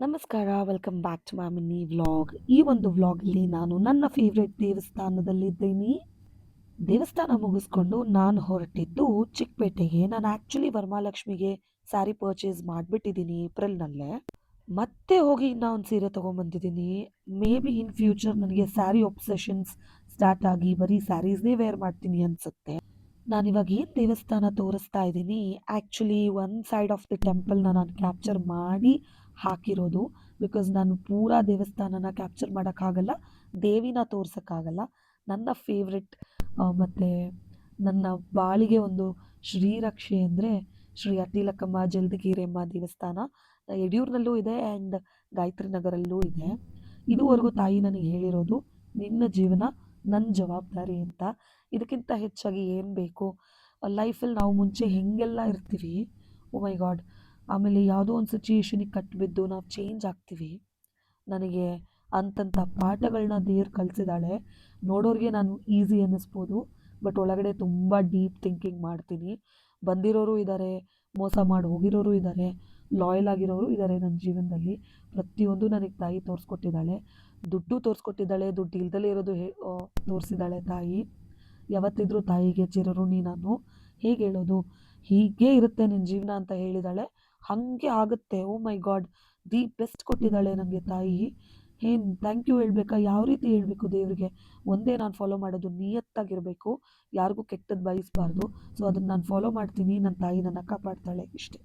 ನಮಸ್ಕಾರ, welcome back to my mini vlog. ಈ ಒಂದು ವ್ಲಾಗಲ್ಲಿ ನಾನು ನನ್ನ ಫೇವ್ರೆಟ್ ದೇವಸ್ಥಾನದಲ್ಲಿದ್ದೀನಿ. ದೇವಸ್ಥಾನ ಮುಗಿಸ್ಕೊಂಡು ನಾನು ಹೊರಟಿದ್ದು ಚಿಕ್ಕಪೇಟೆಗೆ. ನಾನು ಆ್ಯಕ್ಚುಲಿ ವರಮಹಾಲಕ್ಷ್ಮಿಗೆ ಸ್ಯಾರಿ ಪರ್ಚೇಸ್ ಮಾಡಿಬಿಟ್ಟಿದ್ದೀನಿ ಏಪ್ರಿಲ್ನಲ್ಲೇ. ಮತ್ತೆ ಹೋಗಿ ಇನ್ನೂ ಒಂದು ಸೀರೆ ತೊಗೊಂಬಂದಿದ್ದೀನಿ. ಮೇ ಬಿ ಇನ್ ಫ್ಯೂಚರ್ ನನಗೆ ಸ್ಯಾರಿ ಒಬ್ಸೆಷನ್ಸ್ ಸ್ಟಾರ್ಟ್ ಆಗಿ ಬರೀ ಸ್ಯಾರೀಸ್ನೇ ವೇರ್ ಮಾಡ್ತೀನಿ ಅನಿಸುತ್ತೆ. ನಾನಿವಾಗ ಏನು ದೇವಸ್ಥಾನ ತೋರಿಸ್ತಾ ಇದ್ದೀನಿ, actually one side of the ಟೆಂಪಲ್ನ ನಾನು ಕ್ಯಾಪ್ಚರ್ ಮಾಡಿ ಹಾಕಿರೋದು. ಬಿಕಾಸ್ ನಾನು ಪೂರಾ ದೇವಸ್ಥಾನನ ಕ್ಯಾಪ್ಚರ್ ಮಾಡೋಕ್ಕಾಗಲ್ಲ, ದೇವಿನ ತೋರ್ಸೋಕ್ಕಾಗಲ್ಲ. ನನ್ನ ಫೇವ್ರೆಟ್ ಮತ್ತು ನನ್ನ ಬಾಳಿಗೆ ಒಂದು ಶ್ರೀರಕ್ಷೆ ಅಂದರೆ ಶ್ರೀ ಅಟ್ಟಿಲಕ್ಕಮ್ಮ ಜಲ್ದಿಗೀರೆಮ್ಮ ದೇವಸ್ಥಾನ. ಯಡಿಯೂರಿನಲ್ಲೂ ಇದೆ ಆ್ಯಂಡ್ ಗಾಯತ್ರಿ ನಗರಲ್ಲೂ ಇದೆ. ಇದುವರೆಗೂ ತಾಯಿ ನನಗೆ ಹೇಳಿರೋದು, ನಿನ್ನ ಜೀವನ ನನ್ನ ಜವಾಬ್ದಾರಿ ಅಂತ. ಇದಕ್ಕಿಂತ ಹೆಚ್ಚಾಗಿ ಏನು ಬೇಕು ಲೈಫಲ್ಲಿ? ನಾವು ಮುಂಚೆ ಹೆಂಗೆಲ್ಲ ಇರ್ತೀವಿ, ಓ ಮೈ ಗಾಡ್, ಆಮೇಲೆ ಯಾವುದೋ ಒಂದು ಸಿಚುಯೇಷನಿಗೆ ಕಟ್ಟಿಬಿದ್ದು ನಾವು ಚೇಂಜ್ ಆಗ್ತೀವಿ. ನನಗೆ ಅಂತಂಥ ಪಾಠಗಳನ್ನ ದೇವ್ರು ಕಲಿಸಿದಾಳೆ. ನೋಡೋರಿಗೆ ನಾನು ಈಸಿ ಅನ್ನಿಸ್ಬೋದು, ಬಟ್ ಒಳಗಡೆ ತುಂಬ ಡೀಪ್ ಥಿಂಕಿಂಗ್ ಮಾಡ್ತೀನಿ. ಬಂದಿರೋರು ಇದ್ದಾರೆ, ಮೋಸ ಮಾಡಿ ಹೋಗಿರೋರು ಇದ್ದಾರೆ, ಲಾಯಲ್ ಆಗಿರೋರು ಇದ್ದಾರೆ ನನ್ನ ಜೀವನದಲ್ಲಿ. ಪ್ರತಿಯೊಂದು ನನಗೆ ತಾಯಿ ತೋರಿಸ್ಕೊಟ್ಟಿದ್ದಾಳೆ. ದುಡ್ಡು ತೋರಿಸ್ಕೊಟ್ಟಿದ್ದಾಳೆ, ದುಡ್ಡು ಇಲ್ದಲೇ ಇರೋದು ತೋರಿಸಿದ್ದಾಳೆ ತಾಯಿ. ಯಾವತ್ತಿದ್ರೂ ತಾಯಿಗೆ ಚಿರಋಣಿ ನಾನು. ಹೇಗೆ ಹೇಳೋದು, ಹೀಗೆ ಇರುತ್ತೆ ನಿನ್ನ ಜೀವನ ಅಂತ ಹೇಳಿದಾಳೆ, ಹಾಗೆ ಆಗುತ್ತೆ. ಓ ಮೈ ಗಾಡ್, ದಿ ಬೆಸ್ಟ್ ಕೊಟ್ಟಿದ್ದಾಳೆ ನನಗೆ ತಾಯಿ. ಏನು ಥ್ಯಾಂಕ್ ಯು ಹೇಳಬೇಕಾ, ಯಾವ ರೀತಿ ಹೇಳಬೇಕು ದೇವರಿಗೆ? ಒಂದೇ ನಾನು ಫಾಲೋ ಮಾಡೋದು, ನಿಯತ್ತಾಗಿರಬೇಕು, ಯಾರಿಗೂ ಕೆಟ್ಟದ್ದು ಬಯಸಬಾರ್ದು. ಸೊ ಅದನ್ನು ನಾನು ಫಾಲೋ ಮಾಡ್ತೀನಿ, ನನ್ನ ತಾಯಿ ನನ್ನ ಕಾಪಾಡ್ತಾಳೆ, ಇಷ್ಟೇ.